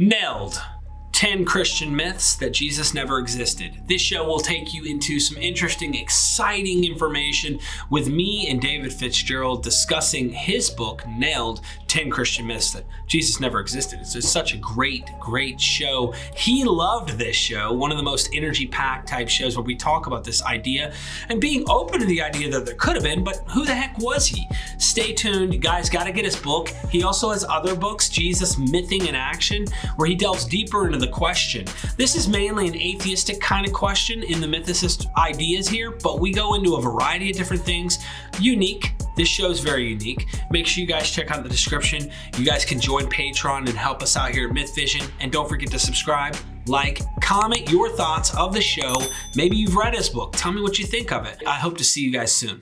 Nailed. 10 Christian myths that Jesus never existed. This show will take you into some interesting, exciting information with me and David Fitzgerald discussing his book, Nailed, 10 Christian Myths that Jesus never existed. It's such a great show. He loved this show, one of the most energy-packed type shows where we talk about this idea and being open to the idea that there could have been, but who the heck was he? Stay tuned. You guys got to get his book. He also has other books, Jesus Mything in Action, where he delves deeper into the question. This is mainly an atheistic kind of question in the mythicist ideas here, but we go into a variety of different things. Unique. This show is very unique. Make sure you guys check out the description. You guys can join Patreon and help us out here at Mythvision. And don't forget to subscribe, like, comment your thoughts of the show. Maybe you've read his book. Tell me what you think of it. I hope to see you guys soon.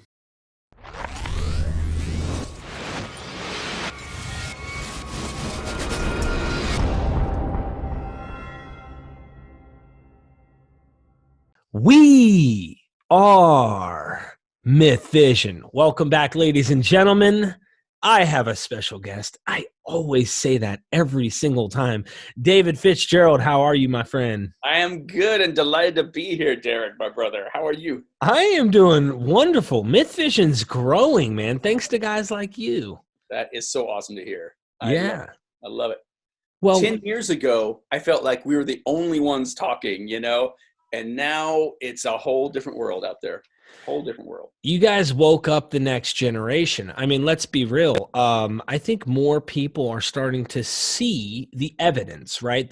We are Mythvision. Welcome back, ladies and gentlemen. I have a special guest. I always say that every single time. David Fitzgerald, how are you, my friend? I am good and delighted to be here, Derek, my brother. How are you? I am doing wonderful. Mythvision's growing, man, thanks to guys like you. That is so awesome to hear. Yeah. I love it. Well, 10 years ago, I felt like we were the only ones talking, and now it's a whole different world out there. Whole different world. You guys woke up the next generation. I mean, let's be real. I think more people are starting to see the evidence, right?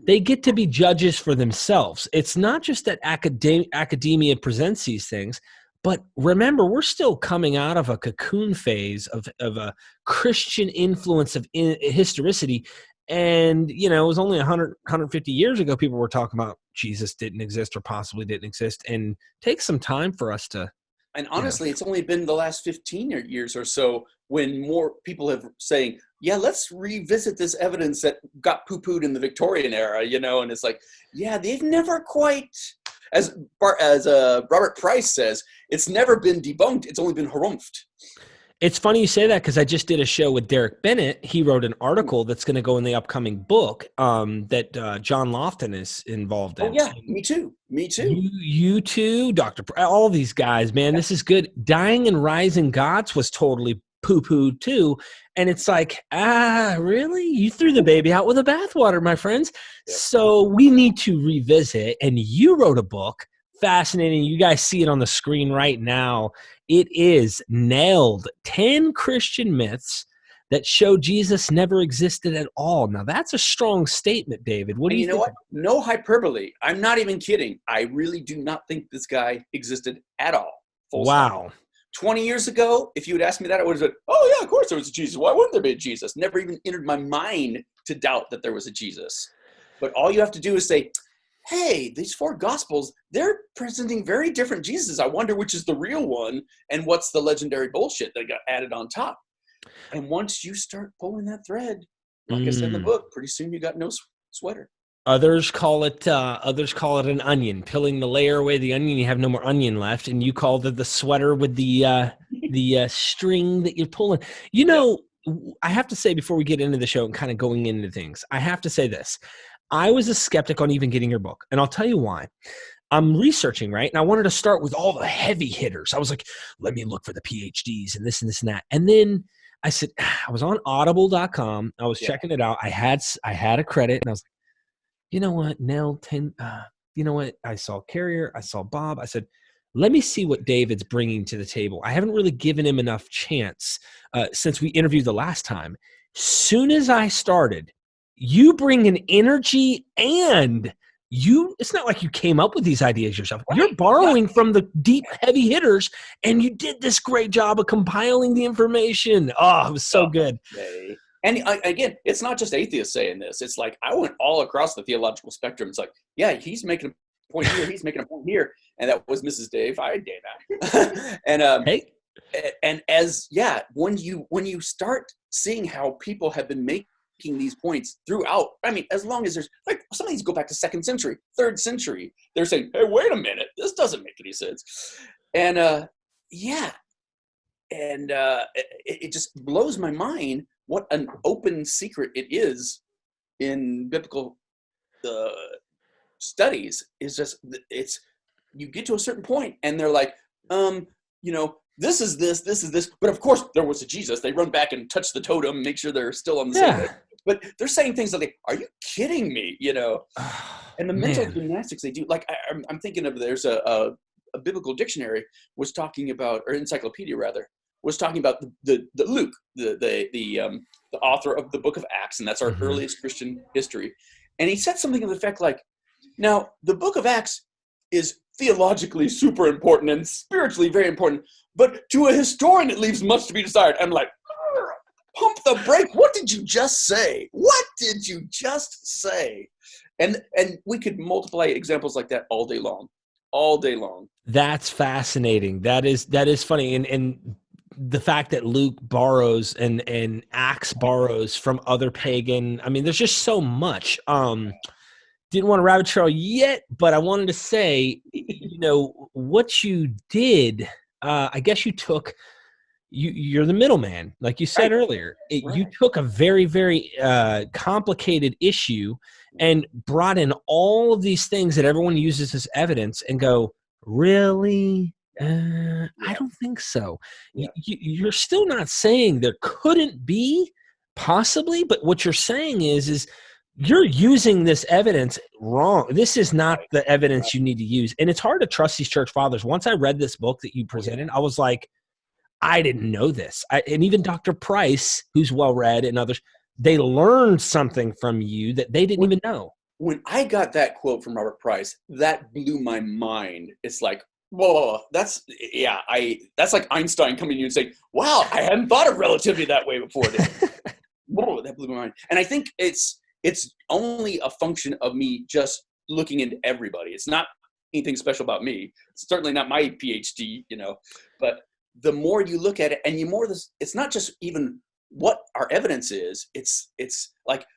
They get to be judges for themselves. It's not just that academia presents these things, but remember, we're still coming out of a cocoon phase of a Christian influence of historicity. And, it was only 100, 150 years ago, people were talking about Jesus didn't exist or possibly didn't exist. And take some time for us to. And honestly, it's only been the last 15 years or so when more people have saying, yeah, let's revisit this evidence that got poo-pooed in the Victorian era, and it's like, yeah, they've never quite, as Robert Price says, it's never been debunked. It's only been harumphed. It's funny you say that because I just did a show with Derek Bennett. He wrote an article that's going to go in the upcoming book that John Lofton is involved in. Oh, yeah, me too. You too, all these guys, man, This is good. Dying and Rising Gods was totally poo-pooed too. And it's like, really? You threw the baby out with the bathwater, my friends. Yeah. So we need to revisit. And you wrote a book. Fascinating. You guys see it on the screen right now. It is Nailed, 10 Christian myths that show Jesus never existed at all. Now, that's a strong statement, David. What do you think? You know what? No hyperbole. I'm not even kidding. I really do not think this guy existed at all. Wow. 20 years ago, if you had asked me that, I would have said, oh, yeah, of course there was a Jesus. Why wouldn't there be a Jesus? Never even entered my mind to doubt that there was a Jesus. But all you have to do is say, hey, these four gospels, they're presenting very different Jesuses. I wonder which is the real one and what's the legendary bullshit that got added on top. And once you start pulling that thread, like I said in the book, pretty soon you got no sweater. Others call it an onion. Peeling the layer away the onion, you have no more onion left, and you call it the sweater with the string that you're pulling. I have to say before we get into the show and kind of going into things, I have to say this. I was a skeptic on even getting your book, and I'll tell you why. I'm researching, right? And I wanted to start with all the heavy hitters. I was like, let me look for the PhDs and this and this and that. And then I said, I was on audible.com. I was checking it out. I had a credit, and I was like, you know what? Nailed 10. You know what? I saw Carrier. I saw Bob. I said, let me see what David's bringing to the table. I haven't really given him enough chance since we interviewed the last time. Soon as I started, you bring an energy and it's not like you came up with these ideas yourself. Right. You're borrowing from the deep, heavy hitters, and you did this great job of compiling the information. Oh, it was so good. Okay. And again, it's not just atheists saying this. It's like I went all across the theological spectrum. It's like, yeah, he's making a point here. He's making a point here. And that was Mrs. Dave. Hi, Dana. And hey. And when you start seeing how people have been making these points throughout, I mean, as long as there's like some of these go back to 2nd century, 3rd century, they're saying, hey, wait a minute, this doesn't make any sense. And it just blows my mind what an open secret it is in biblical studies is just you get to a certain point and they're like, this is this, but of course there was a Jesus. They run back and touch the totem, make sure they're still on the same page. But they're saying things like, "Are you kidding me?" And the mental gymnastics they do. Like I'm thinking of, there's a biblical dictionary was talking about, or encyclopedia rather, was talking about the Luke, the author of the Book of Acts, and that's our earliest Christian history. And he said something to the effect like, "Now the Book of Acts is theologically super important and spiritually very important, but to a historian it leaves much to be desired." I'm like, pump the brake. What did you just say? What did you just say? And we could multiply examples like that all day long. All day long. That's fascinating. That is funny. And the fact that Luke borrows and Acts borrows from other pagan, I mean, there's just so much. Didn't want to rabbit trail yet, but I wanted to say, what you did, I guess you took, you're the middleman, like you said earlier. You took a very, very complicated issue and brought in all of these things that everyone uses as evidence and go, really? I don't think so. You're still not saying there couldn't be, possibly, but what you're saying is you're using this evidence wrong. This is not the evidence you need to use. And it's hard to trust these church fathers. Once I read this book that you presented, I was like, I didn't know this. And even Dr. Price, who's well-read, and others, they learned something from you that they didn't even know. When I got that quote from Robert Price, that blew my mind. It's like, whoa, that's like Einstein coming to you and saying, wow, I hadn't thought of relativity that way before. Whoa, that blew my mind. And I think it's only a function of me just looking into everybody. It's not anything special about me. It's certainly not my PhD, but the more you look at it, and it's not just even what our evidence is. It's like,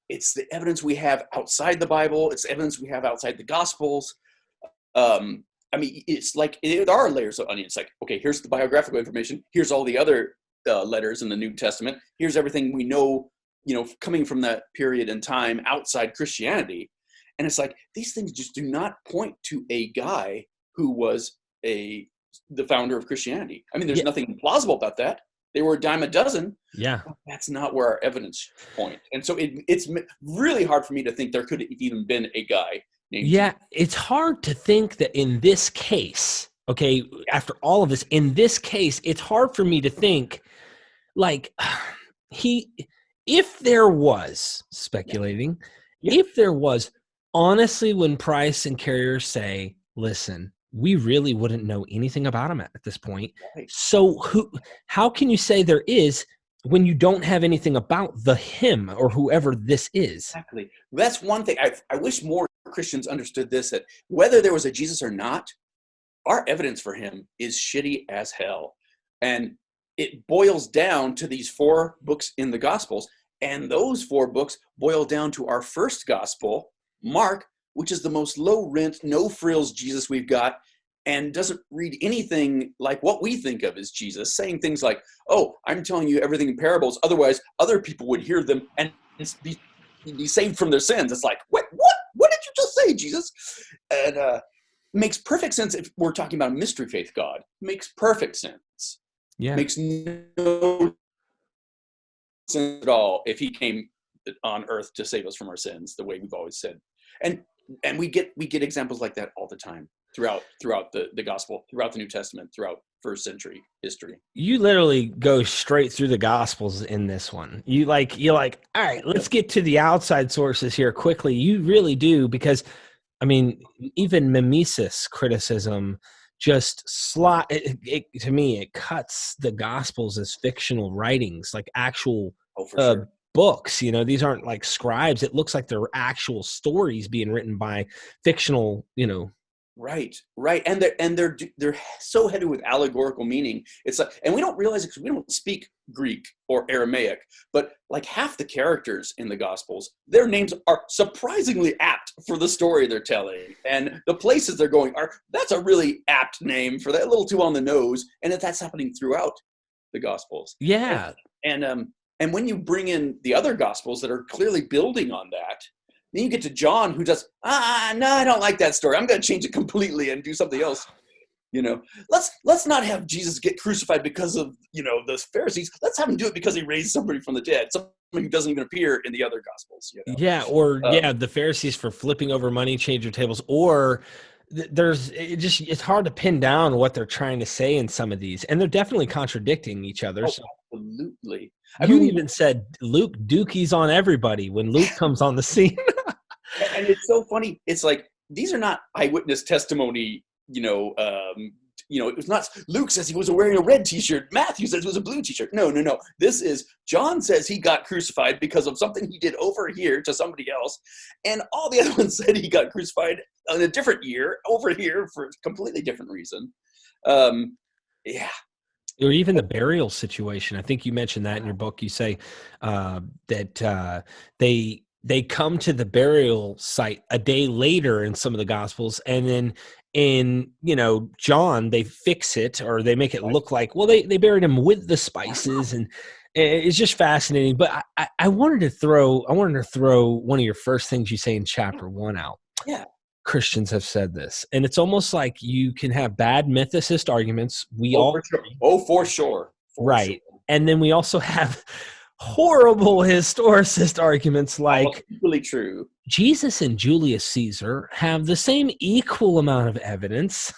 it's the evidence we have outside the Bible. It's evidence we have outside the Gospels. It's like, there are layers of onion. It's like, okay, here's the biographical information. Here's all the other letters in the New Testament. Here's everything we know, coming from that period in time outside Christianity. And it's like, these things just do not point to a guy who was the founder of Christianity. I mean, there's nothing plausible about that. They were a dime a dozen. Yeah. That's not where our evidence point. And so it's really hard for me to think there could have even been a guy named Jesus. It's hard to think that in this case, okay, after all of this, in this case, it's hard for me to think like if there was, speculating, if there was, honestly, when Price and Carrier say, listen, we really wouldn't know anything about him at this point. Right. So how can you say there is when you don't have anything about the him or whoever this is? Exactly. That's one thing. I wish more Christians understood this, that whether there was a Jesus or not, our evidence for him is shitty as hell. And it boils down to these 4 books in the Gospels. And those 4 books boil down to our first Gospel, Mark, which is the most low-rent, no-frills Jesus we've got, and doesn't read anything like what we think of as Jesus, saying things like, oh, I'm telling you everything in parables, otherwise other people would hear them and be saved from their sins. It's like, what did you just say, Jesus? And makes perfect sense if we're talking about a mystery faith God. Makes perfect sense. Yeah. Makes no sense at all if he came on earth to save us from our sins, the way we've always said. And we get examples like that all the time throughout the gospel, throughout the New Testament, throughout first century history. You literally go straight through the Gospels in this one. You're like, all right, let's get to the outside sources here quickly. You really do, because I mean, even Mimesis criticism just to me, it cuts the Gospels as fictional writings, like actual Sure. books. These aren't like scribes. It looks like they're actual stories being written by fictional, Right. And they're so heavy with allegorical meaning. It's like, and we don't realize it because we don't speak Greek or Aramaic, but like half the characters in the Gospels, their names are surprisingly apt for the story they're telling. And the places they're going that's a really apt name for that, a little too on the nose. And that's happening throughout the Gospels. Yeah. And And when you bring in the other gospels that are clearly building on that, then you get to John, who does, no, I don't like that story. I'm going to change it completely and do something else. Let's not have Jesus get crucified because of, the Pharisees. Let's have him do it because he raised somebody from the dead, somebody who doesn't even appear in the other gospels. Yeah, or the Pharisees for flipping over money changer tables, or it's hard to pin down what they're trying to say in some of these, and they're definitely contradicting each other. Oh, so. Absolutely. You even said Luke Dookies on everybody when Luke comes on the scene. And it's so funny. It's like, these are not eyewitness testimony, it was not, Luke says he was wearing a red t-shirt. Matthew says it was a blue t-shirt. No. This is, John says he got crucified because of something he did over here to somebody else. And all the other ones said he got crucified in a different year over here for a completely different reason. Yeah. Or even the burial situation. I think you mentioned that in your book. You say that they come to the burial site a day later in some of the Gospels, and then in John they fix it, or they make it look like, well, they buried him with the spices, and it's just fascinating. But I wanted to throw one of your first things you say in chapter 1 out. Yeah. Christians have said this, and it's almost like you can have bad mythicist arguments. For sure. Right. And then we also have horrible historicist arguments like really true. Jesus and Julius Caesar have the same equal amount of evidence.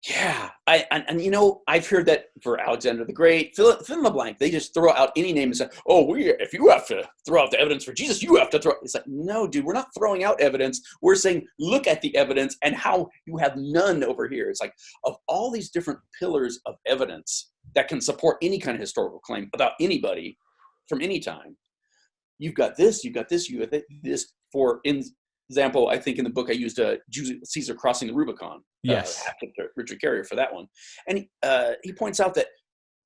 Yeah. I've heard that for Alexander the Great, fill in the blank, they just throw out any name and say, if you have to throw out the evidence for Jesus, you have to throw. It's like, no, dude, we're not throwing out evidence. We're saying, look at the evidence and how you have none over here. It's like, of all these different pillars of evidence that can support any kind of historical claim about anybody from any time, you've got this, you've got this, you have this. For example, I think in the book I used Julius Caesar crossing the Rubicon. Yes. Richard Carrier for that one. And he points out that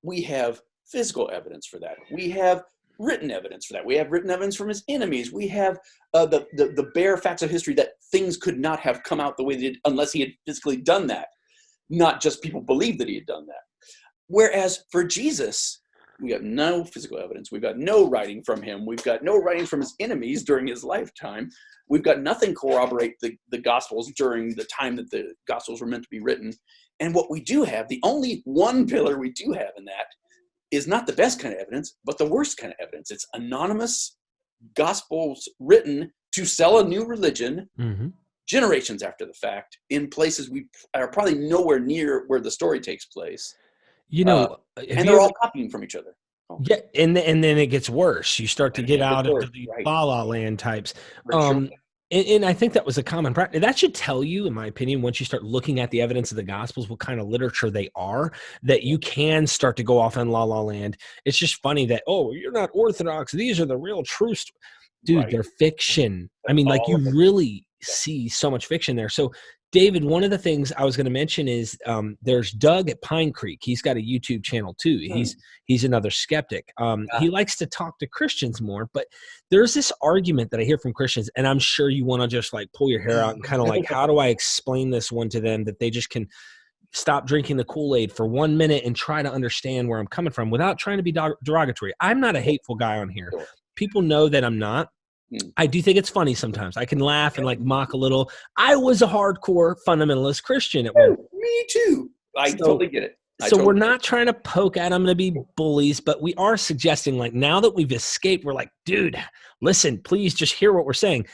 we have physical evidence for that. We have written evidence for that. We have written evidence from his enemies. We have the bare facts of history that things could not have come out the way they did unless he had physically done that. Not just people believe that he had done that. Whereas for Jesus, we have no physical evidence. We've got no writing from him. We've got no writing from his enemies during his lifetime. We've got nothing corroborate the Gospels during the time that the Gospels were meant to be written. And what we do have, the only one pillar we do have in that, is not the best kind of evidence, but the worst kind of evidence. It's anonymous Gospels written to sell a new religion generations after the fact in places we are probably nowhere near where the story takes place. And they're all copying from each other. Yeah, and then it gets worse. You start to get out into the La La Land types. And I think that was a common practice. That should tell you, in my opinion, once you start looking at the evidence of the Gospels, what kind of literature they are, that you can start to go off on La La Land. It's just funny that, you're not Orthodox. These are the real truths. Dude, they're fiction. I mean, like, you really see so much fiction there. So, David, one of the things I was going to mention is there's Doug at Pine Creek. He's got a YouTube channel too. He's another skeptic. He likes to talk to Christians more, but there's this argument that I hear from Christians, and I'm sure you want to just like pull your hair out and kind of like, how do I explain this one to them that they just can stop drinking the Kool-Aid for 1 minute and try to understand where I'm coming from without trying to be derogatory. I'm not a hateful guy on here. People know that I'm not. I do think it's funny sometimes. I can laugh and like mock a little. I was a hardcore fundamentalist Christian at one point. Me too. I totally get it. We're not trying to poke at them to be bullies, but we are suggesting, like, now that we've escaped, we're like, dude, listen, please just hear what we're saying.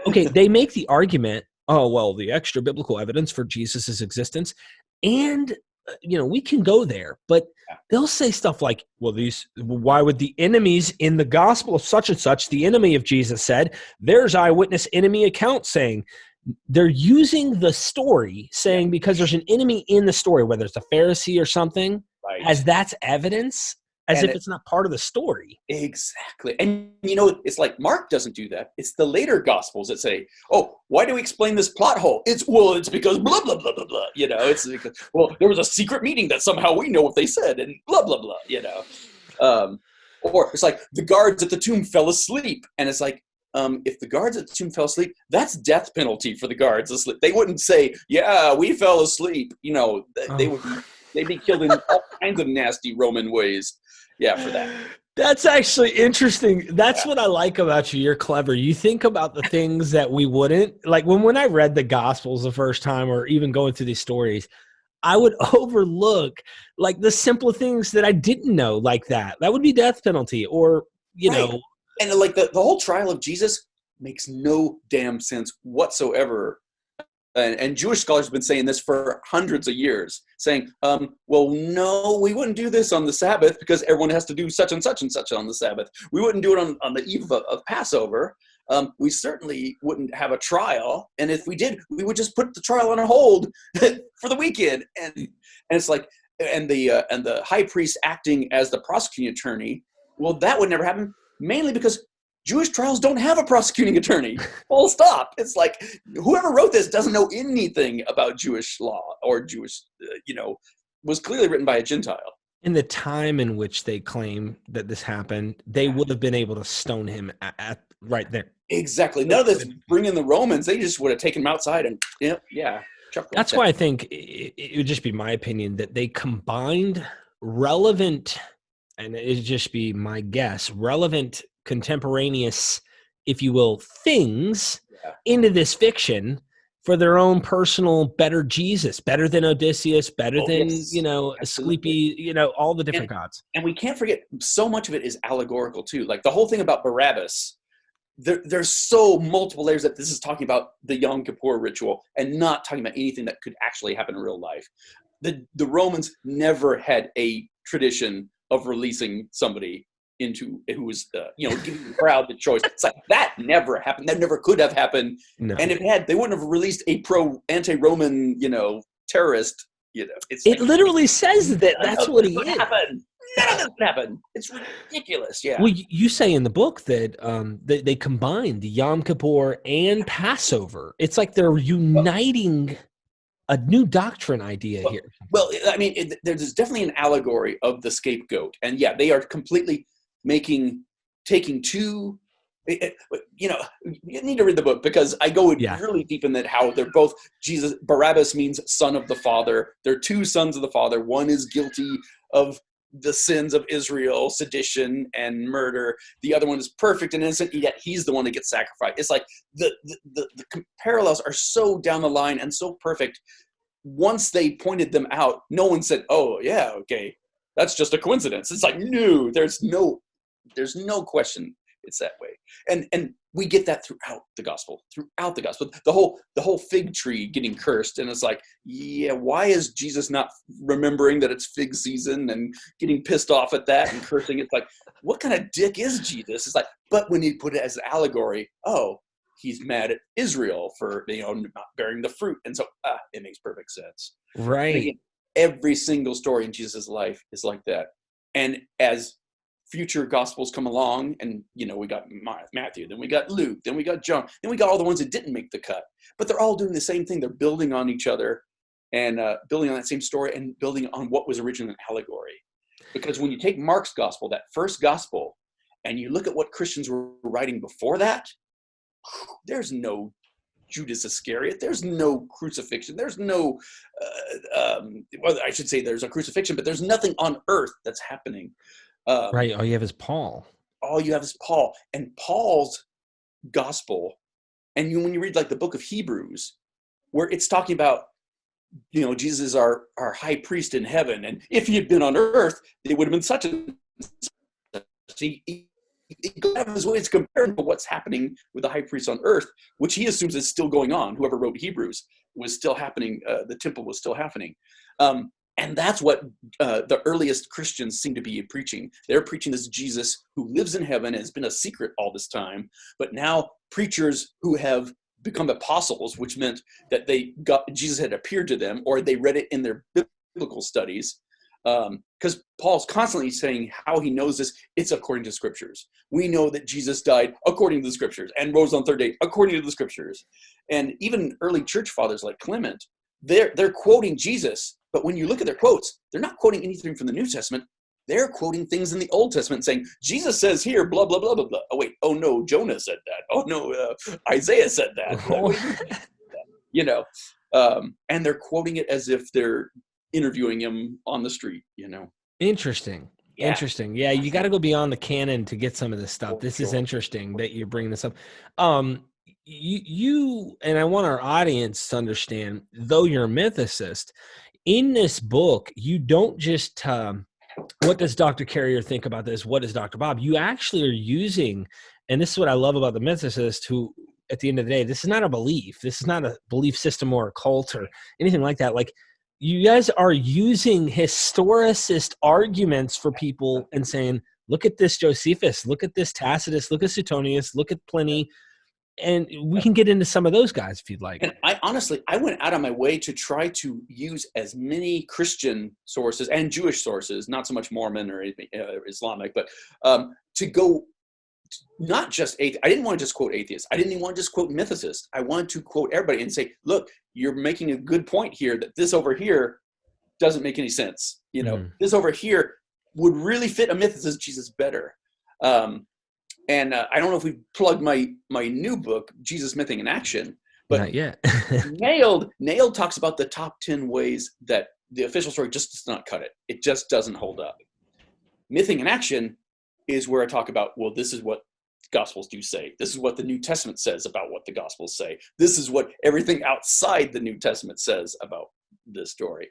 Okay, they make the argument, the extra biblical evidence for Jesus's existence. And, we can go there, but they'll say stuff like, why would the enemies in the gospel of such and such, the enemy of Jesus said, there's eyewitness enemy account saying, they're using the story saying because there's an enemy in the story, whether it's a Pharisee or something, as that's evidence, as if it's not part of the story. Exactly. And, it's like Mark doesn't do that. It's the later Gospels that say, why do we explain this plot hole? It's because blah, blah, blah, blah, blah. It's because, there was a secret meeting that somehow we know what they said and blah, blah, blah, Or it's like the guards at the tomb fell asleep. And it's like, if the guards at the tomb fell asleep, that's death penalty for the guards asleep. They wouldn't say, yeah, we fell asleep. They'd be killed in all kinds of nasty Roman ways. Yeah, for that. That's actually interesting. That's what I like about you. You're clever. You think about the things that we wouldn't. Like when I read the Gospels the first time, or even going through these stories, I would overlook like the simple things that I didn't know, like that. That would be death penalty, or Right. And like the whole trial of Jesus makes no damn sense whatsoever. And Jewish scholars have been saying this for hundreds of years, saying, well, no, we wouldn't do this on the Sabbath because everyone has to do such and such on the Sabbath. We wouldn't do it on the eve of Passover. We certainly wouldn't have a trial. And if we did, we would just put the trial on hold for the weekend. And it's like, and the high priest acting as the prosecuting attorney, well, that would never happen, mainly because Jewish trials don't have a prosecuting attorney. Full stop. It's like whoever wrote this doesn't know anything about Jewish law or Jewish, was clearly written by a Gentile. In the time in which they claim that this happened, they would have been able to stone him at right there. Exactly. None of this bringing the Romans. They just would have taken him outside and That's why I think it would just be my opinion that they combined relevant, and it'd just be my guess, relevant contemporaneous, if you will, things into this fiction for their own personal better Jesus, better than Odysseus, better than, Asclepi, all the different gods. And we can't forget, so much of it is allegorical too. Like the whole thing about Barabbas, there's so multiple layers that this is talking about the Yom Kippur ritual and not talking about anything that could actually happen in real life. The Romans never had a tradition of releasing somebody who was giving the crowd the choice. It's like that never happened. That never could have happened. No. And if it had, they wouldn't have released a anti-Roman terrorist. It literally says that that's what he is. Happen. None of this would happen. It's ridiculous. Yeah. Well, you say in the book that they combined the Yom Kippur and Passover. It's like they're uniting a new doctrine idea here. Well, I mean, there's definitely an allegory of the scapegoat, and they are completely taking two. You need to read the book because I go really deep in that, how they're both Jesus. Barabbas means son of the Father. They're two sons of the Father. One is guilty of the sins of Israel, sedition and murder. The other one is perfect and innocent, yet he's the one that gets sacrificed. It's like the parallels are so down the line and so perfect. Once they pointed them out, no one said, "Oh yeah, okay, that's just a coincidence." It's like, no, there's no question it's that way. And we get that throughout the gospel. The whole fig tree getting cursed, and it's like, why is Jesus not remembering that it's fig season and getting pissed off at that and cursing? It's like, what kind of dick is Jesus? It's like, but when you put it as an allegory, he's mad at Israel for not bearing the fruit, and so it makes perfect sense. Right. Again, every single story in Jesus' life is like that. And as future gospels come along, and we got Matthew, then we got Luke, then we got John, then we got all the ones that didn't make the cut, but they're all doing the same thing. They're building on each other and building on that same story and building on what was originally an allegory. Because when you take Mark's gospel, that first gospel, and you look at what Christians were writing before that, there's no Judas Iscariot, there's no crucifixion, there's no well, I should say there's a crucifixion, but there's nothing on earth that's happening. Right. All you have is Paul. And Paul's gospel. And when you read like the book of Hebrews, where it's talking about, Jesus is our high priest in heaven. And if he had been on earth, it would have been such a, he goes out of his way to compare to what's happening with the high priest on earth, which he assumes is still going on. Whoever wrote Hebrews was still happening. The temple was still happening. And that's what the earliest Christians seem to be preaching. They're preaching this Jesus who lives in heaven and has been a secret all this time. But now preachers who have become apostles, which meant that Jesus had appeared to them, or they read it in their biblical studies. Because Paul's constantly saying how he knows this. It's according to scriptures. We know that Jesus died according to the scriptures and rose on the third day according to the scriptures. And even early church fathers like Clement, they're quoting Jesus. But when you look at their quotes, they're not quoting anything from the New Testament. They're quoting things in the Old Testament saying, Jesus says here, blah, blah, blah, blah, blah. Oh, wait. Oh, no, Jonah said that. Oh, no, Isaiah said that. And they're quoting it as if they're interviewing him on the street, Interesting. Yeah. Interesting. Yeah, you got to go beyond the canon to get some of this stuff. This is interesting that you're bringing this up. You and I want our audience to understand, though you're a mythicist, in this book, you don't just what does Dr. Carrier think about this? What does Dr. Bob? You actually are using, and this is what I love about the mythicist, who at the end of the day, this is not a belief. This is not a belief system or a cult or anything like that. Like, you guys are using historicist arguments for people and saying, look at this Josephus, look at this Tacitus, look at Suetonius, look at Pliny. And we can get into some of those guys if you'd like. And I went out of my way to try to use as many Christian sources and Jewish sources, not so much Mormon or Islamic, but to go not just I didn't want to just quote atheists. I didn't even want to just quote mythicists. I wanted to quote everybody and say, look, you're making a good point here that this over here doesn't make any sense. You know, this over here would really fit a mythicist Jesus better. And I don't know if we've plugged my new book, Jesus, Mything in Action, but not yet. Nailed talks about the top 10 ways that the official story just does not cut it. It just doesn't hold up. Mything in Action is where I talk about, well, this is what the Gospels do say. This is what the New Testament says about what the Gospels say. This is what everything outside the New Testament says about this story.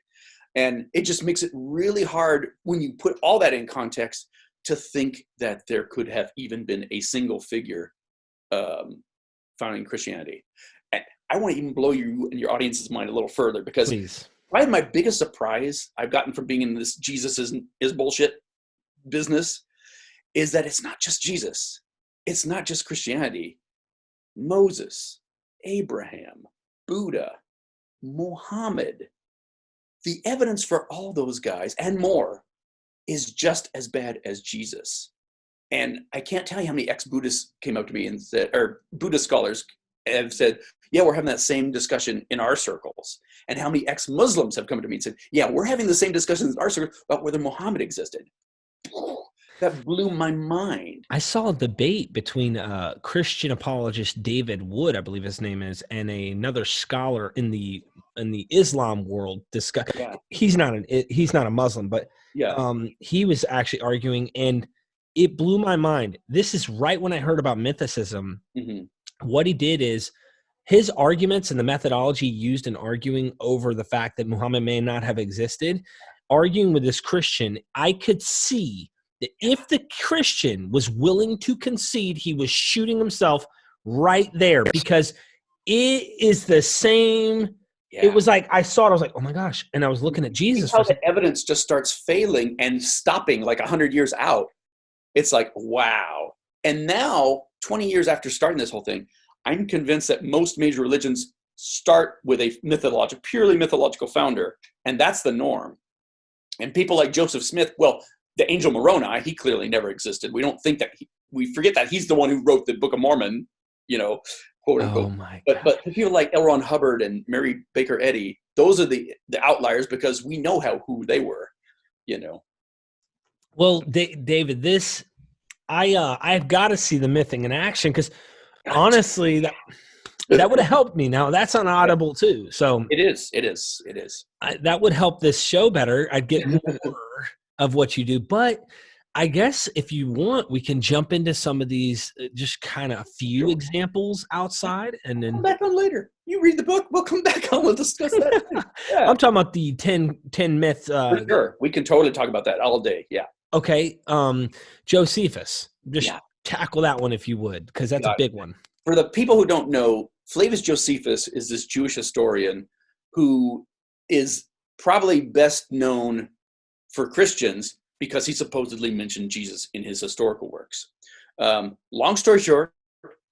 And it just makes it really hard when you put all that in context to think that there could have even been a single figure founding Christianity. And I want to even blow you and your audience's mind a little further, because probably my biggest surprise I've gotten from being in this Jesus is bullshit business is that it's not just Jesus. It's not just Christianity. Moses, Abraham, Buddha, Muhammad, the evidence for all those guys and more is just as bad as Jesus. And I can't tell you how many ex-Buddhists came up to me and said, or Buddhist scholars have said, yeah, we're having that same discussion in our circles. And how many ex-Muslims have come to me and said, yeah, we're having the same discussions in our circles about whether Muhammad existed. That blew my mind. I saw a debate between Christian apologist David Wood, I believe his name is, and another scholar in the Islam world. He's not a Muslim, but he was actually arguing, and it blew my mind. This is right when I heard about mythicism. What he did is his arguments and the methodology used in arguing over the fact that Muhammad may not have existed, arguing with this Christian, I could see that if the Christian was willing to concede, he was shooting himself right there, because it is the same. Yeah. It was like, I saw it, I was like, oh my gosh. And I was looking at Jesus. How the evidence just starts failing and stopping like 100 years out. It's like, wow. And now, 20 years after starting this whole thing, I'm convinced that most major religions start with a purely mythological founder. And that's the norm. And people like Joseph Smith, well, the angel Moroni, he clearly never existed. We don't think that we forget that he's the one who wrote the Book of Mormon, quote unquote. Oh my God. But people like L. Ron Hubbard and Mary Baker Eddy, those are the outliers, because we know who they were, Well, David, I've got to see the Mything in Action, because honestly, that would have helped me. Now that's on Audible too, so it is. That would help this show better. I'd get more of what you do, but I guess if you want, we can jump into some of these, just kind of a few examples outside, and then come back on later. You read the book, we'll come back on. We'll discuss that. Yeah. I'm talking about the 10 myths. For sure, we can totally talk about that all day. Yeah. Okay. Josephus. Just tackle that one if you would, because that's a big one. For the people who don't know, Flavius Josephus is this Jewish historian who is probably best known for Christians because he supposedly mentioned Jesus in his historical works. Long story short,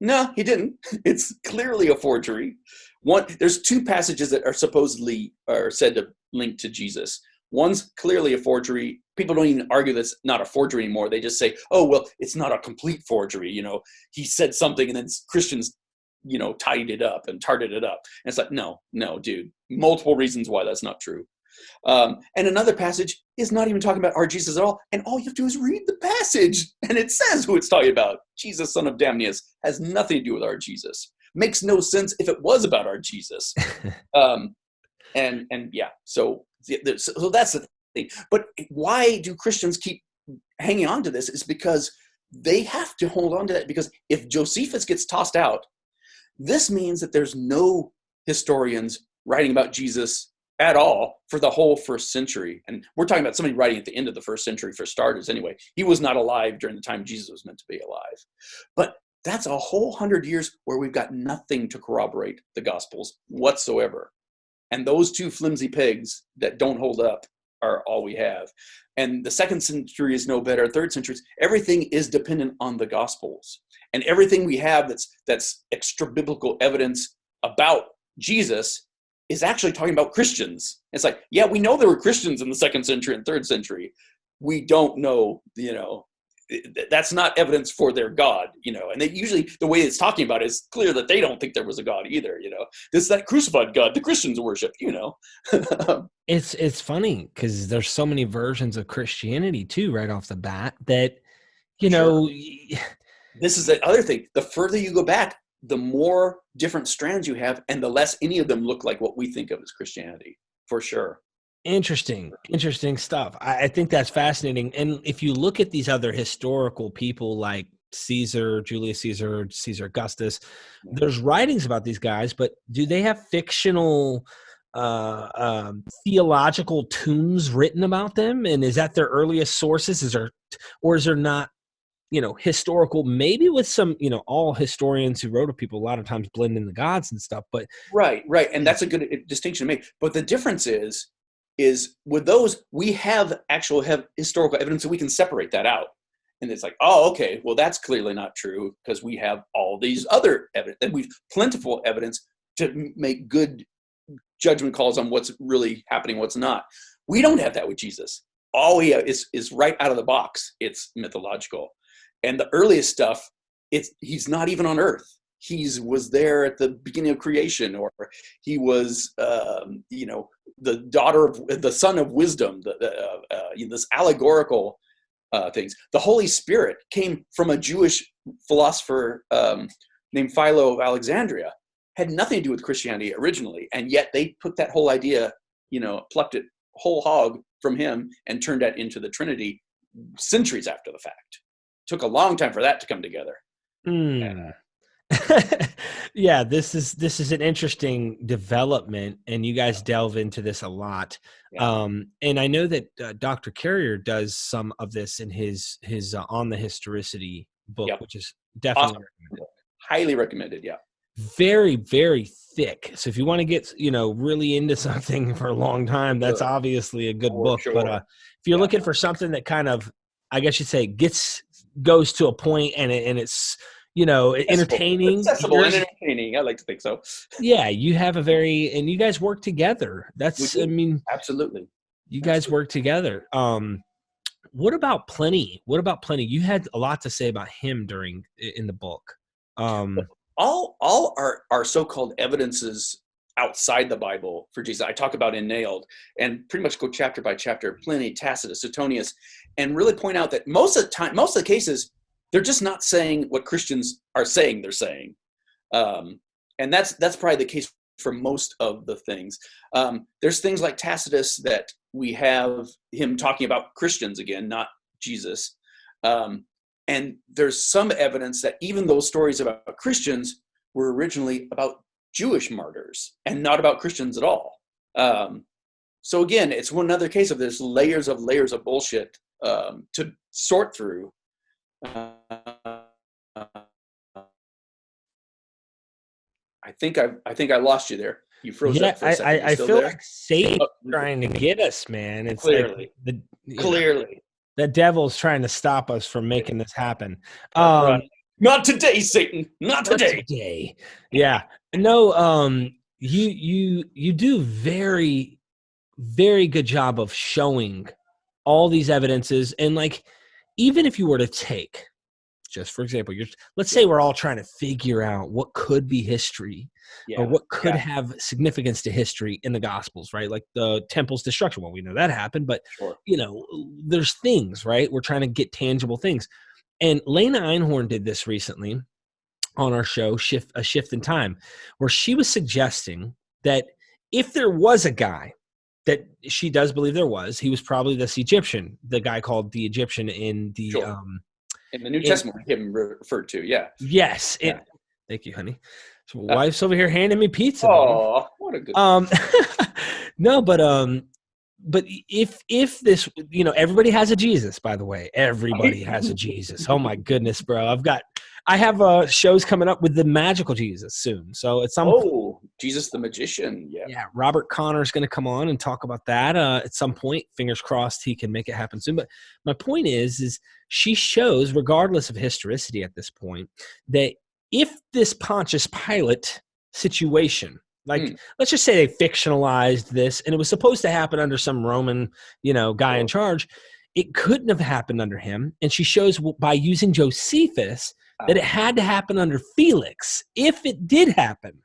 no, he didn't. It's clearly a forgery. There's two passages that are said to link to Jesus. One's clearly a forgery. People don't even argue that's not a forgery anymore. They just say, oh, well, it's not a complete forgery. He said something and then Christians, tidied it up and tarted it up. And it's like, no, dude, multiple reasons why that's not true. And another passage is not even talking about our Jesus at all. And all you have to do is read the passage and it says who it's talking about. Jesus, son of Damnius, has nothing to do with our Jesus. Makes no sense if it was about our Jesus. So that's the thing. But why do Christians keep hanging on to this is because they have to hold on to that, because if Josephus gets tossed out, this means that there's no historians writing about Jesus at all for the whole first century. And we're talking about somebody writing at the end of the first century for starters anyway. He was not alive during the time Jesus was meant to be alive. But that's a whole 100 years where we've got nothing to corroborate the Gospels whatsoever. And those two flimsy pegs that don't hold up are all we have. And the second century is no better. Third century, everything is dependent on the Gospels. And everything we have that's extra biblical evidence about Jesus is actually talking about Christians. It's like, yeah, we know there were Christians in the second century and third century. We don't know, that's not evidence for their God, and they usually, the way it's talking about it is clear that they don't think there was a God either, This is that crucified God the Christians worship, It's funny because there's so many versions of Christianity too, right off the bat, that, Sure. This is the other thing. The further you go back, the more different strands you have, and the less any of them look like what we think of as Christianity, for sure. Interesting stuff. I think that's fascinating. And if you look at these other historical people like Caesar, Julius Caesar, Caesar Augustus, there's writings about these guys, but do they have fictional theological tombs written about them? And is that their earliest sources? Is there not, historical, maybe with some, all historians who wrote of people a lot of times blend in the gods and stuff, but right. And that's a good distinction to make. But the difference is with those, we have historical evidence, and we can separate that out. And it's like, oh, okay, well, that's clearly not true because we have all these other evidence, and we've plentiful evidence to make good judgment calls on what's really happening, what's not. We don't have that with Jesus. All we have is right out of the box. It's mythological. And the earliest stuff, he's not even on earth. He was there at the beginning of creation, or he was, the son of wisdom, this allegorical things. The Holy Spirit came from a Jewish philosopher named Philo of Alexandria. Had nothing to do with Christianity originally, and yet they put that whole idea, plucked it whole hog from him and turned that into the Trinity centuries after the fact. Took a long time for that to come together. Yeah, this is an interesting development, and you guys delve into this a lot. Yeah. And I know that Dr. Carrier does some of this in his On the Historicity book, Yep. which is definitely Awesome. Highly recommended. Yeah. Very, very thick. So if you want to get, really into something for a long time, that's obviously a good book. Sure. But if you're looking for something that kind of, I guess you'd say, goes to a point and it's, entertaining. Accessible and entertaining. I like to think so. Yeah, you have and you guys work together. Absolutely. You guys work together. What about Pliny? You had a lot to say about him in the book. All our so-called evidences outside the Bible for Jesus, I talk about in Nailed, and pretty much go chapter by chapter, Pliny, Tacitus, Suetonius, and really point out that most of the cases, they're just not saying what Christians are saying they're saying. And that's probably the case for most of the things. There's things like Tacitus that we have him talking about Christians again, not Jesus. And there's some evidence that even those stories about Christians were originally about Jewish martyrs and not about Christians at all. So again, it's one other case of there's layers of bullshit to sort through. I think I lost you there. You froze up for a second. I feel like Satan's trying to get us, man. It's clearly. Clearly. The devil's trying to stop us from making this happen. Right. Not today, Satan. Not today. Yeah. No, you do very, very good job of showing all these evidences. And even if you were to take, just for example, let's say we're all trying to figure out what could be history or what could have significance to history in the Gospels, right? Like the temple's destruction. Well, we know that happened, but there's things, right? We're trying to get tangible things. And Lena Einhorn did this recently on our show, A Shift in Time, where she was suggesting that if there was a guy that she does believe there was. He was probably this Egyptian, the guy called the Egyptian in the Sure. In the New Testament, him referred to, yeah. Yes. Yeah. Thank you, honey. So my wife's over here handing me pizza. Oh, what a good. No, but if this, everybody has a Jesus, by the way. Everybody has a Jesus. Oh my goodness, bro. I have shows coming up with the magical Jesus soon. So at some point, Jesus the magician. Yeah. Yeah, Robert Connor's going to come on and talk about that at some point. Fingers crossed he can make it happen soon. But my point is she shows, regardless of historicity at this point, that if this Pontius Pilate situation, let's just say they fictionalized this and it was supposed to happen under some Roman, guy in charge, it couldn't have happened under him. And she shows by using Josephus that it had to happen under Felix if it did happen.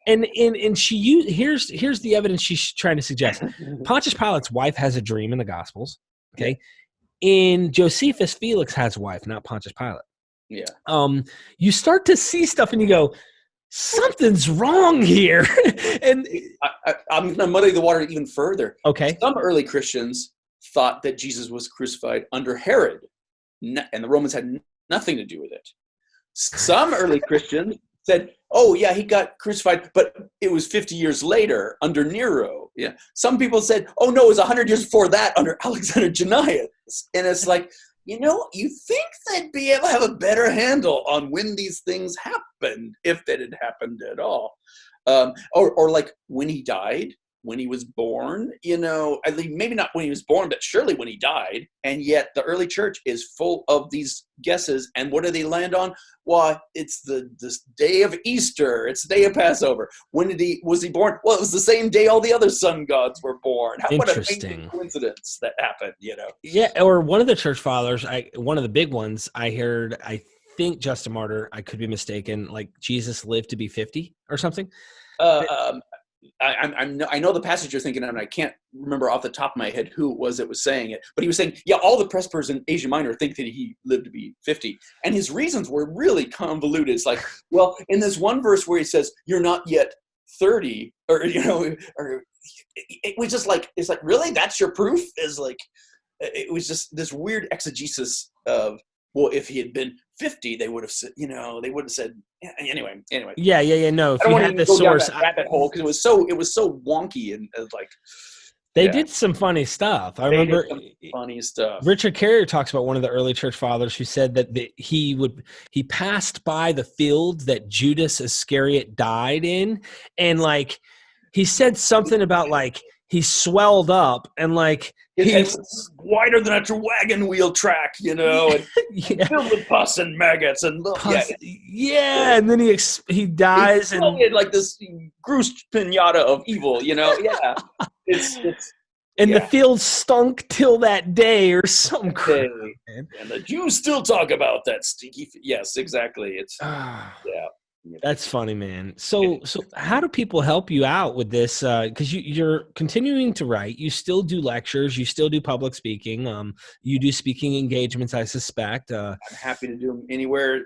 And here's the evidence she's trying to suggest. Pontius Pilate's wife has a dream in the Gospels. Okay. In Josephus, Felix has a wife, not Pontius Pilate. Yeah. You start to see stuff and you go, something's wrong here. And I'm going to muddy the water even further. Okay. Some early Christians thought that Jesus was crucified under Herod, and the Romans had nothing to do with it. Some early Christians said, oh, yeah, he got crucified, but it was 50 years later under Nero. Yeah. Some people said, oh, no, it was 100 years before that under Alexander Jannaeus. And it's like, you think they'd be able to have a better handle on when these things happened, if they had happened at all. Or like when he died, when he was born, at least maybe not when he was born, but surely when he died. And yet the early church is full of these guesses. And what do they land on? Why, it's this day of Easter. It's the day of Passover. When was he born? Well, it was the same day all the other sun gods were born. What a amazing coincidence that happened, Yeah, or one of the church fathers, one of the big ones I heard, I think Justin Martyr, I could be mistaken, like Jesus lived to be 50 or something. I know the passage you're thinking of, and I can't remember off the top of my head who it was that was saying it, but he was saying, yeah, all the presbyters in Asia Minor think that he lived to be 50. And his reasons were really convoluted. It's like, well, in this one verse where he says, you're not yet 30, or it was just like, it's like, really? That's your proof? It was just this weird exegesis of, well, if he had been 50, they would have said, anyway. Yeah. No, if I don't you want had to the go source, down that rabbit hole because it was so wonky and like. They did some funny stuff. I remember funny stuff. Richard Carrier talks about one of the early church fathers who said that he passed by the field that Judas Iscariot died in, and like he said something about like he swelled up and like he's wider than a wagon wheel track, and filled with pus and maggots and and then he dies and he had like this Grush pinata of evil, It's the field stunk till that day or some crap. And the Jews still talk about that stinky. Yes, exactly. It's That's funny, man. So how do people help you out with this? Because you're continuing to write. You still do lectures. You still do public speaking. You do speaking engagements, I suspect. I'm happy to do them anywhere.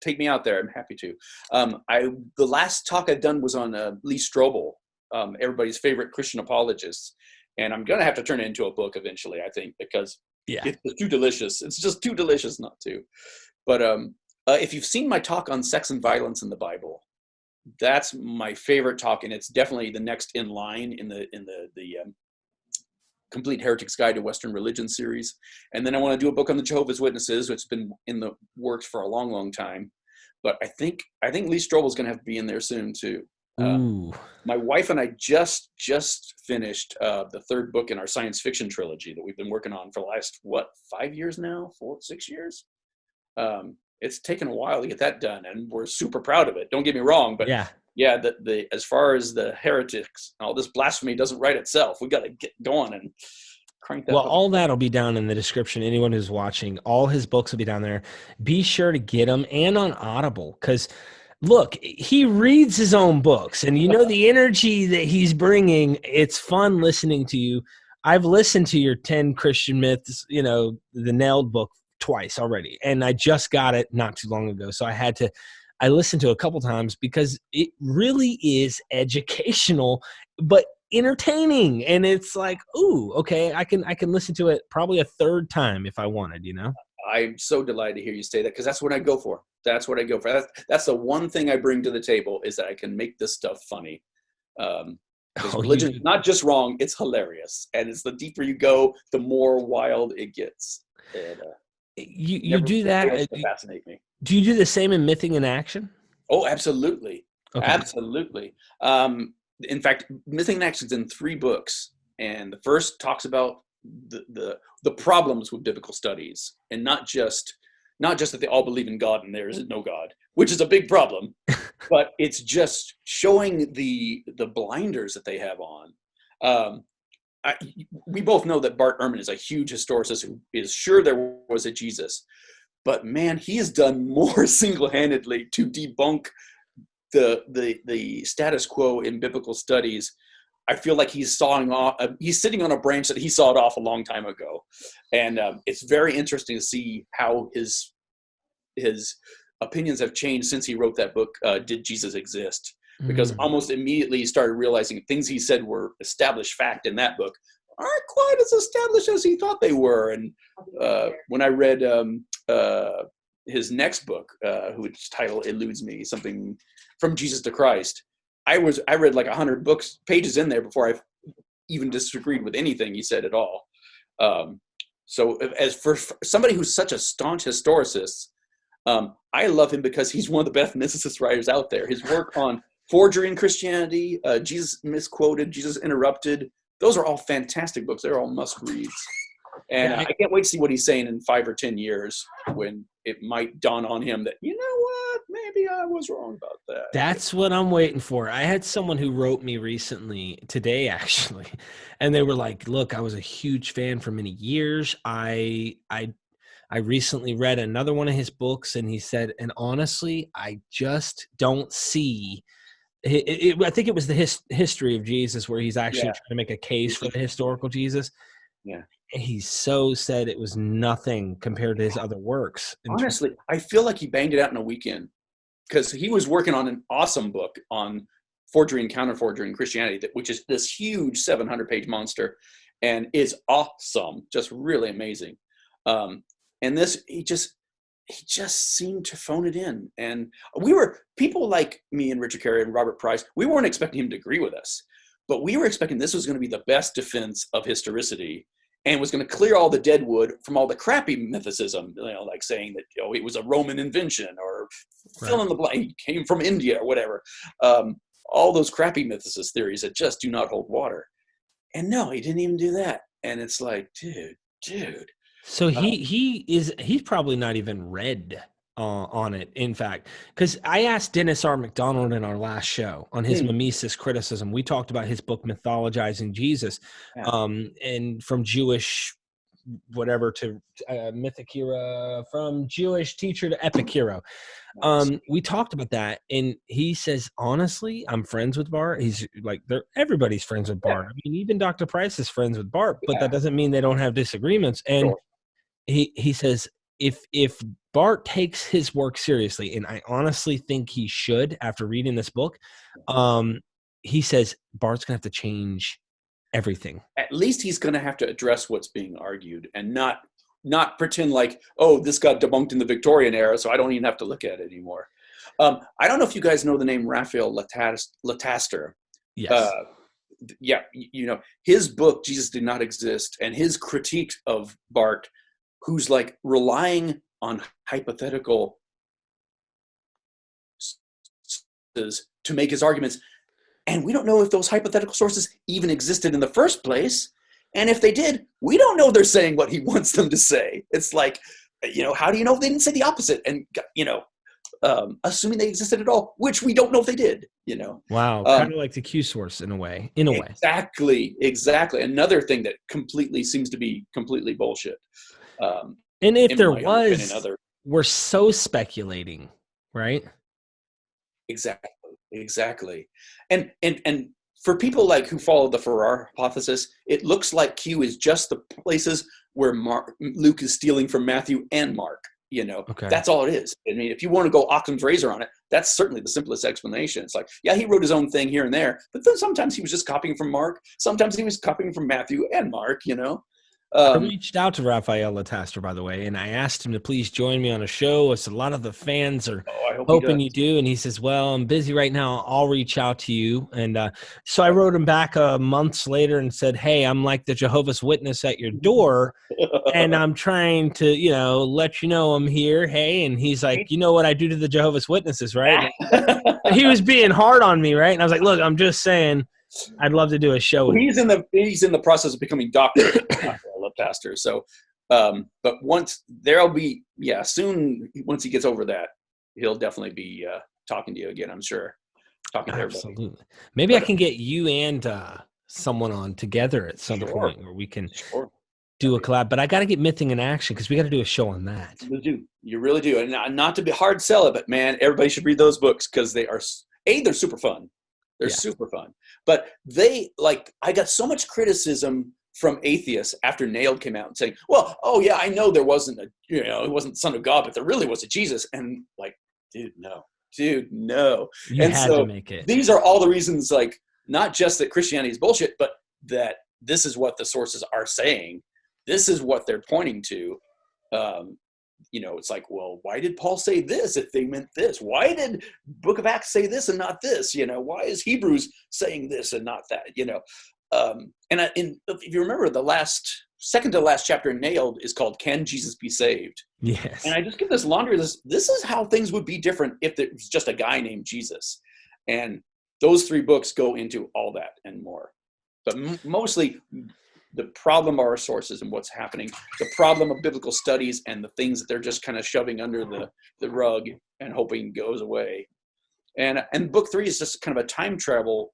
Take me out there. I'm happy to. The last talk I've done was on Lee Strobel, everybody's favorite Christian apologist. And I'm going to have to turn it into a book eventually, I think, because it's too delicious. It's just too delicious not to. But if you've seen my talk on sex and violence in the Bible, that's my favorite talk, and it's definitely the next in line in the Complete Heretic's Guide to Western Religion series. And then I want to do a book on the Jehovah's Witnesses, which has been in the works for a long, long time. But I think Lee Strobel's going to have to be in there soon too. My wife and I just finished the third book in our science fiction trilogy that we've been working on for the last 5 years now, 6 years. It's taken a while to get that done, and we're super proud of it. Don't get me wrong, but the as far as the heretics, all this blasphemy doesn't write itself. We got to get going and crank that. Well, all that'll be down in the description. Anyone who's watching, all his books will be down there. Be sure to get them, and on Audible, because look, he reads his own books, and the energy that he's bringing. It's fun listening to you. I've listened to your 10 Christian myths, the Nailed book twice already, and I just got it not too long ago. So I listened to it a couple times because it really is educational, but entertaining, and it's like, ooh, okay, I can listen to it probably a third time if I wanted, I'm so delighted to hear you say that, because that's what I go for. That's what I go for. That's the one thing I bring to the table, is that I can make this stuff funny. Because religion is not just wrong, it's hilarious. And it's the deeper you go, the more wild it gets. And, you do that. To fascinate me. Do you do the same in Mything in Action? Oh, absolutely. Okay. Absolutely. In fact, Mything in Action is in 3 books. And the first talks about the problems with biblical studies, and not just that they all believe in God and there is no God, which is a big problem, but it's just showing the blinders that they have on. We both know that Bart Ehrman is a huge historicist who is sure there was a Jesus, but man, he has done more single-handedly to debunk the status quo in biblical studies. I feel like he's sitting on a branch that he sawed off a long time ago. And it's very interesting to see how his opinions have changed since he wrote that book, Did Jesus Exist? Because almost immediately he started realizing things he said were established fact in that book aren't quite as established as he thought they were. And when I read his next book, whose title eludes me, something From Jesus to Christ, I read like 100 pages in there before I even disagreed with anything he said at all. So as for somebody who's such a staunch historicist, I love him because he's one of the best mythicist writers out there. His work on forgery in Christianity, Jesus Misquoted, Jesus Interrupted, those are all fantastic books. They're all must-reads. And I can't wait to see what he's saying in 5 or 10 years, when it might dawn on him that, you know what, maybe I was wrong about that. That's what I'm waiting for. I had someone who wrote me recently, today actually, and they were like, look, I was a huge fan for many years. I recently read another one of his books, and he said, and honestly, I just don't see I think it was the history of Jesus, where he's actually trying to make a case for the historical Jesus. Yeah. He so said it was nothing compared to his other works. Honestly, I feel like he banged it out in a weekend, because he was working on an awesome book on forgery and counterforgery in Christianity, which is this huge 700-page monster, and is awesome, just really amazing. And this, he just seemed to phone it in. And people like me and Richard Carey and Robert Price, we weren't expecting him to agree with us, but we were expecting this was going to be the best defense of historicity, and was going to clear all the dead wood from all the crappy mythicism, like saying that it was a Roman invention, or fill in the blank, he came from India or whatever. All those crappy mythicist theories that just do not hold water. And no, he didn't even do that. And it's like, dude. So he's probably not even read on it, in fact, because I asked Dennis R. McDonald in our last show on his mimesis criticism. We talked about his book Mythologizing Jesus, and from Jewish whatever to mythic hero, from Jewish teacher to epic hero. We talked about that, and he says, honestly, I'm friends with Bart. He's like, everybody's friends with Bart. I mean, even Dr. Price is friends with Bart, but that doesn't mean they don't have disagreements. And he says, if Bart takes his work seriously, and I honestly think he should after reading this book, he says Bart's gonna have to change everything. At least he's gonna have to address what's being argued, and not pretend like, oh, this got debunked in the Victorian era, so I don't even have to look at it anymore. I don't know if you guys know the name Raphael Lataster. Yes. His book, Jesus Did Not Exist, and his critique of Bart, who's like relying on hypothetical sources to make his arguments. And we don't know if those hypothetical sources even existed in the first place. And if they did, we don't know they're saying what he wants them to say. It's like, how do you know if they didn't say the opposite? And, assuming they existed at all, which we don't know if they did, Wow. Kind of like the Q source in a way. Exactly. Another thing that seems to be completely bullshit. And if there was, we're so speculating, right? Exactly. And for people like who follow the Farrar hypothesis, it looks like Q is just the places where Luke is stealing from Matthew and Mark. Okay. That's all it is. I mean, if you want to go Occam's razor on it, that's certainly the simplest explanation. It's like, yeah, he wrote his own thing here and there, but then sometimes he was just copying from Mark. Sometimes he was copying from Matthew and Mark, I reached out to Raphael Lataster, by the way, and I asked him to please join me on a show. I said, a lot of the fans are I hope hoping you do. And he says, well, I'm busy right now. I'll reach out to you. And so I wrote him back months later and said, hey, I'm like the Jehovah's Witness at your door. And I'm trying to, let you know I'm here. Hey. And he's like, you know what I do to the Jehovah's Witnesses, right? He was being hard on me, right? And I was like, look, I'm just saying I'd love to do a show. He's in the process of becoming doctor. Pastor. So, but once there'll be, soon, once he gets over that, he'll definitely be talking to you again, I'm sure. Talking to everybody. Absolutely. Maybe I can get you and someone on together at some point where we can do a collab, but I got to get Mything in action because we got to do a show on that. You really do. And not to be hard sell it, but man, everybody should read those books because they're super fun. They're super fun. But I got so much criticism from atheists after Nailed came out and saying, well, I know there wasn't it wasn't the Son of God, but there really was a Jesus. And like, dude, no. You and had to make it. These are all the reasons, like, not just that Christianity is bullshit, but that this is what the sources are saying. This is what they're pointing to. It's like, well, why did Paul say this if they meant this? Why did Book of Acts say this and not this? Why is Hebrews saying this and not that? If you remember, the second to last chapter in Nailed is called "Can Jesus Be Saved?" Yes. And I just give this laundry list. This is how things would be different if there was just a guy named Jesus. And those 3 books go into all that and more. But mostly the problem of our sources and what's happening, the problem of biblical studies and the things that they're just kind of shoving under the rug and hoping goes away. And book 3 is just kind of a time travel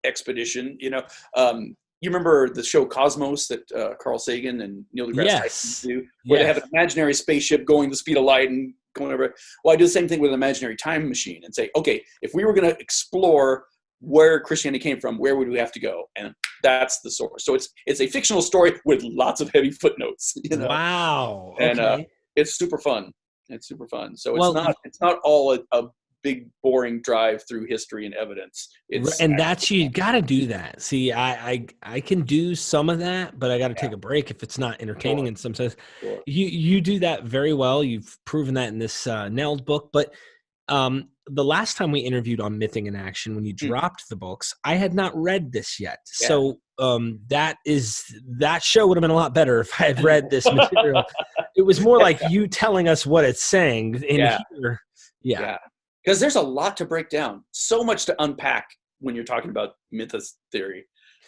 expedition. You remember the show Cosmos that Carl Sagan and Neil deGrasse Tyson do, where they have an imaginary spaceship going the speed of light and going over. Well, I do the same thing with an imaginary time machine and say, okay, if we were going to explore where Christianity came from, where would we have to go? And that's the source. So it's a fictional story with lots of heavy footnotes. Wow. And it's super fun. It's super fun. So it's not all a big boring drive through history and evidence. You got to do that. See, I can do some of that, but I got to take a break if it's not entertaining in some sense. Sure. You do that very well. You've proven that in this Nailed book. But the last time we interviewed on Mything in Action, when you dropped the books, I had not read this yet. Yeah. So that show would have been a lot better if I had read this material. It was more like you telling us what it's saying in here. Yeah. Because there's a lot to break down, so much to unpack when you're talking about mythist theory.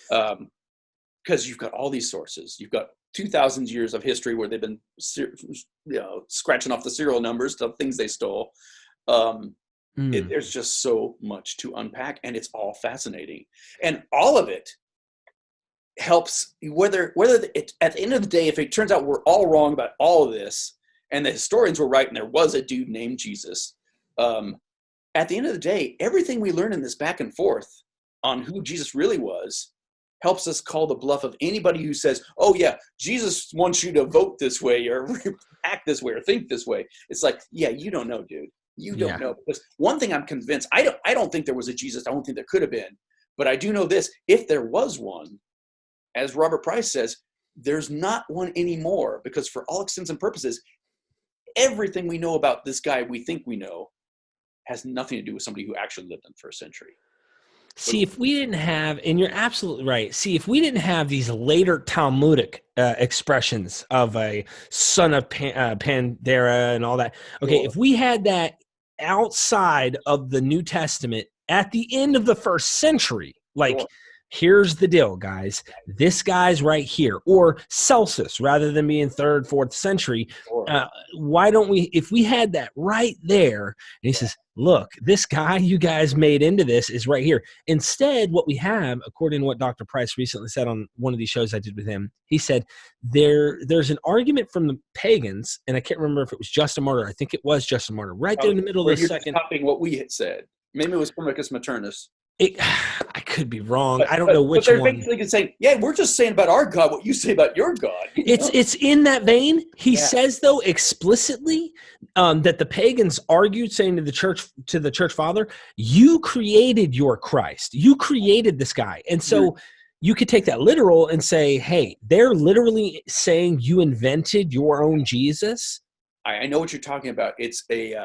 Because you've got all these sources. You've got 2,000 years of history where they've been scratching off the serial numbers to things they stole. There's just so much to unpack, and it's all fascinating. And all of it helps, whether it, at the end of the day, if it turns out we're all wrong about all of this, and the historians were right, and there was a dude named Jesus, at the end of the day, everything we learn in this back and forth on who Jesus really was helps us call the bluff of anybody who says, oh yeah, Jesus wants you to vote this way or act this way or think this way. It's like, yeah, you don't know, dude. You don't know. Because one thing I'm convinced, I don't think there was a Jesus. I don't think there could have been. But I do know this. If there was one, as Robert Price says, there's not one anymore, because for all extents and purposes, everything we know about this guy we think we know has nothing to do with somebody who actually lived in the first century. See, if we didn't have, and you're absolutely right. See, if we didn't have these later Talmudic expressions of a son of Pandera and all that. Okay, if we had that outside of the New Testament at the end of the first century, like, here's the deal, guys. This guy's right here. Or Celsus, rather than being 3rd, 4th century. Why don't we, if we had that right there, and he says, look, this guy you guys made into this is right here. Instead, what we have, according to what Dr. Price recently said on one of these shows I did with him, he said, there's an argument from the pagans, and I can't remember if it was Justin Martyr. I think it was Justin Martyr, right there in the middle of the second. Copying what we had said. Maybe it was Primicus Maternus. I could be wrong. I don't know But which they're one. basically saying, yeah, we're just saying about our God what you say about your God. It's in that vein. He Yeah. says though explicitly that the pagans argued, saying to the church father, "You created your Christ. You created this guy." And so you could take that literal and say, "Hey, they're literally saying you invented your own Jesus." I know what you're talking about. It's a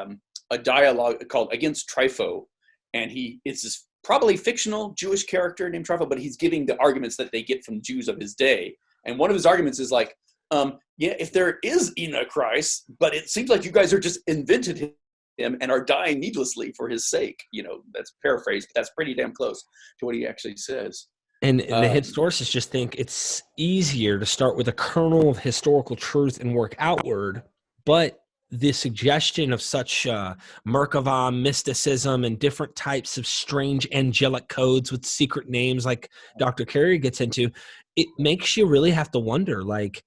dialogue called Against Trypho, and it's this probably fictional Jewish character named Trypho, but he's giving the arguments that they get from Jews of his day. And one of his arguments is like, yeah, if there is a Christ, but it seems like you guys are just invented him and are dying needlessly for his sake. That's paraphrased, but that's pretty damn close to what he actually says. And the historians just think it's easier to start with a kernel of historical truth and work outward, but the suggestion of such Merkava mysticism and different types of strange angelic codes with secret names like Dr. Carey gets into, it makes you really have to wonder, like,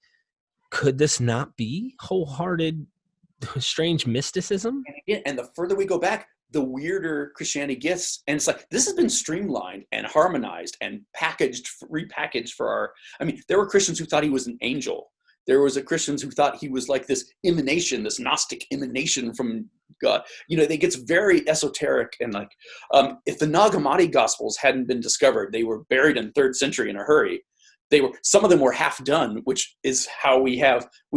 could this not be wholehearted strange mysticism? And the further we go back, the weirder Christianity gets. And it's like, this has been streamlined and harmonized and repackaged for our, there were Christians who thought he was an angel. There was Christians who thought he was like this emanation, this Gnostic emanation from God. It gets very esoteric. And like, if the Nag Hammadi Gospels hadn't been discovered, they were buried in 3rd century in a hurry. Some of them were half done, which is how we've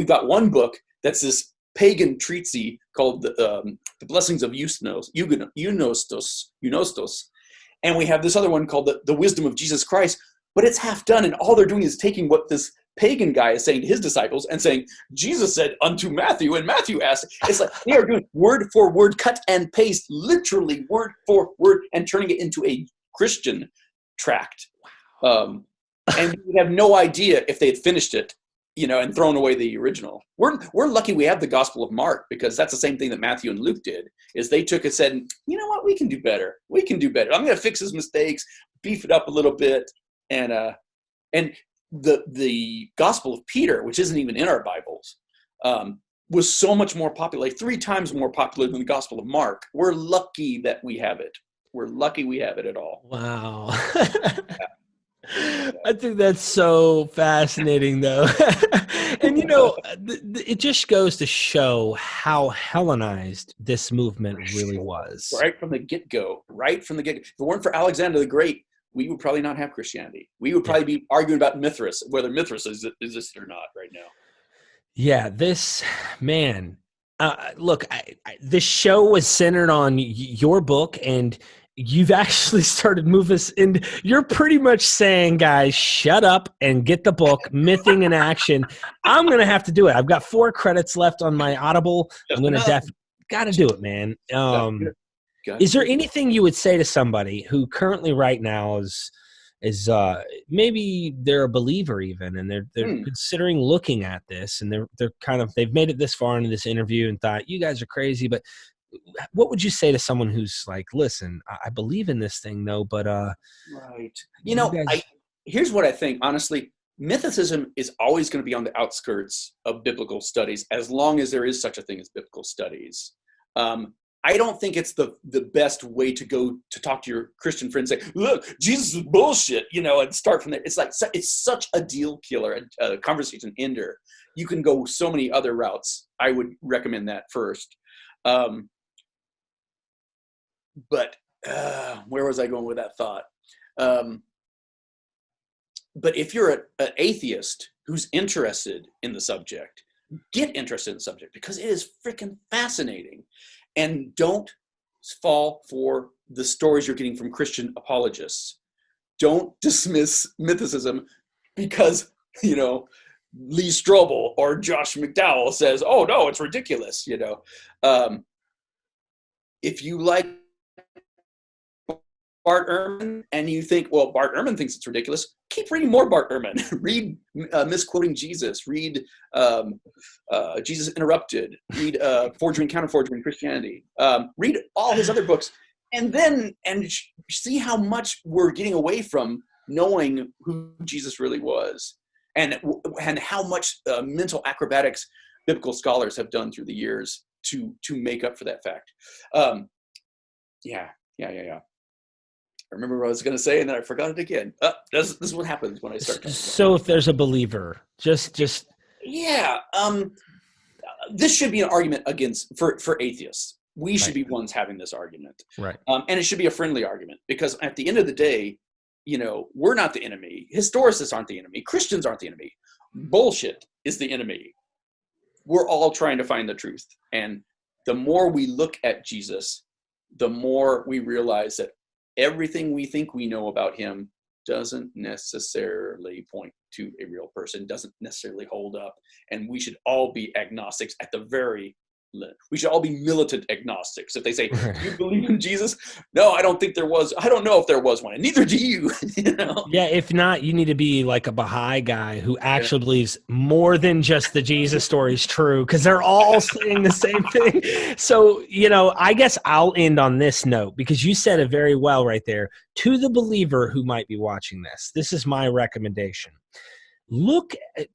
got one book that's this pagan treatise called the Blessings of Eunostos, and we have this other one called the Wisdom of Jesus Christ, but it's half done, and all they're doing is taking what this pagan guy is saying to his disciples and saying, Jesus said unto Matthew, and Matthew asked. It's like they are doing word for word, cut and paste, literally word for word, and turning it into a Christian tract. And we would have no idea if they had finished it, and thrown away the original. We're lucky we have the Gospel of Mark, because that's the same thing that Matthew and Luke did, is they took and said, you know what, we can do better. I'm going to fix his mistakes, beef it up a little bit. And the Gospel of Peter, which isn't even in our Bibles, was so much more popular, like 3 times more popular than the Gospel of Mark. We're lucky that we have it. We're lucky we have it at all. Wow. I think that's so fascinating, though. And, it just goes to show how Hellenized this movement really was. Right from the get-go. If it weren't for Alexander the Great, we would probably not have Christianity. We would probably be arguing about Mithras, whether Mithras existed or not right now. Yeah, this, man, look, this show was centered on your book, and you've actually started moving us into, you're pretty much saying, guys, shut up and get the book, Mything in Action. I'm going to have to do it. I've got 4 credits left on my Audible. I'm going to got to do it, man. Is there anything you would say to somebody who currently right now is maybe they're a believer even, and they're considering looking at this, and they've made it this far into this interview and thought, you guys are crazy, but what would you say to someone who's like, listen, I believe in this thing though, but right. Here's what I think, honestly. Mythicism is always going to be on the outskirts of biblical studies, as long as there is such a thing as biblical studies. I don't think it's the best way to go to talk to your Christian friends and say, look, Jesus is bullshit, and start from there. It's like, it's such a deal killer, a conversation ender. You can go so many other routes. I would recommend that first. But where was I going with that thought? But if you're an atheist who's interested in the subject, get interested in the subject, because it is freaking fascinating. And don't fall for the stories you're getting from Christian apologists. Don't dismiss mythicism because, Lee Strobel or Josh McDowell says, oh, no, it's ridiculous. If you like Bart Ehrman and you think, well, Bart Ehrman thinks it's ridiculous, keep reading more Bart Ehrman. Read Misquoting Jesus. Read Jesus Interrupted. Read Forgery and Counterforgery in Christianity. Read all his other books, and see how much we're getting away from knowing who Jesus really was, and how much mental acrobatics biblical scholars have done through the years to make up for that fact. Yeah. I remember what I was going to say, and then I forgot it again. This is what happens when I start. So if there's a believer, just yeah, this should be an argument for atheists. We should be ones having this argument, right? And it should be a friendly argument, because at the end of the day, we're not the enemy. Historicists aren't the enemy. Christians aren't the enemy. Bullshit is the enemy. We're all trying to find the truth, and the more we look at Jesus, the more we realize that everything we think we know about him doesn't necessarily point to a real person, doesn't necessarily hold up. And we should all be agnostics at the very least. We should all be militant agnostics. If they say, do you believe in Jesus? No, I don't think there was. I don't know if there was one. And neither do you. Yeah, if not, you need to be like a Baha'i guy who actually believes more than just the Jesus story is true, because they're all saying the same thing. So, I guess I'll end on this note, because you said it very well right there. To the believer who might be watching this is my recommendation. Look at,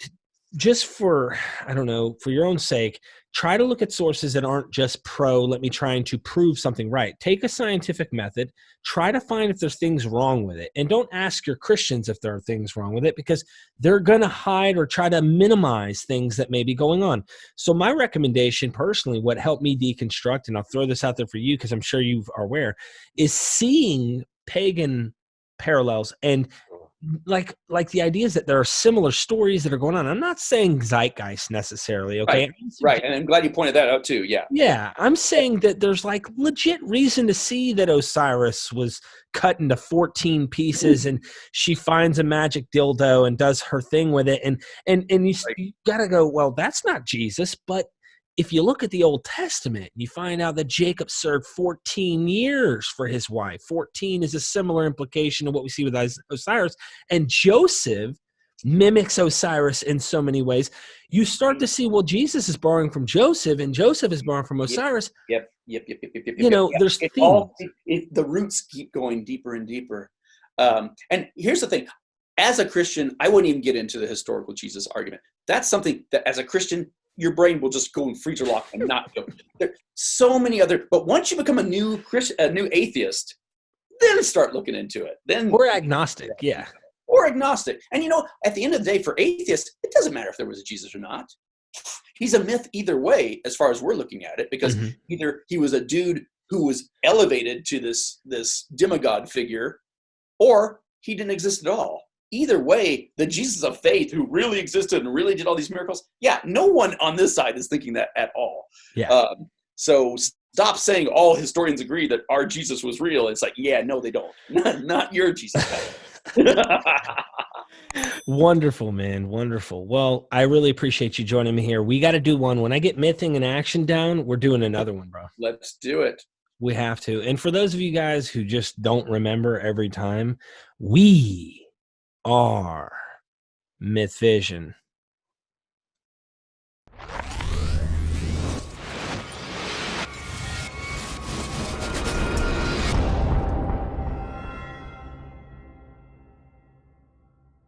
just for, for your own sake, try to look at sources that aren't just let me trying to prove something right. Take a scientific method, try to find if there's things wrong with it. And don't ask your Christians if there are things wrong with it, because they're going to hide or try to minimize things that may be going on. So my recommendation personally, what helped me deconstruct, and I'll throw this out there for you because I'm sure you are aware, is seeing pagan parallels and like the idea is that there are similar stories that are going on. I'm not saying zeitgeist necessarily, okay? Right. And I'm glad you pointed that out too. Yeah. Yeah. I'm saying that there's like legit reason to see that Osiris was cut into 14 pieces and she finds a magic dildo and does her thing with it. And you gotta go, well, that's not Jesus. But if you look at the Old Testament, you find out that Jacob served 14 years for his wife. 14 is a similar implication of what we see with Osiris. And Joseph mimics Osiris in so many ways. You start to see, well, Jesus is borrowing from Joseph, and Joseph is borrowing from Osiris. Yep. There's themes. The roots keep going deeper and deeper. And here's the thing. As a Christian, I wouldn't even get into the historical Jesus argument. That's something that, as a Christian, your brain will just go in freezer lock and not go. There's so many other, but once you become a new atheist, then start looking into it. Then or agnostic, yeah. Or agnostic. And at the end of the day, for atheists, it doesn't matter if there was a Jesus or not. He's a myth either way, as far as we're looking at it, because either he was a dude who was elevated to this demigod figure, or he didn't exist at all. Either way, the Jesus of faith who really existed and really did all these miracles, no one on this side is thinking that at all. Yeah. So stop saying all historians agree that our Jesus was real. It's like, no, they don't. Not your Jesus. Wonderful, man. Wonderful. Well, I really appreciate you joining me here. We got to do one. When I get mything and action down, we're doing another one, bro. Let's do it. We have to. And for those of you guys who just don't remember every time, we are Mythvision.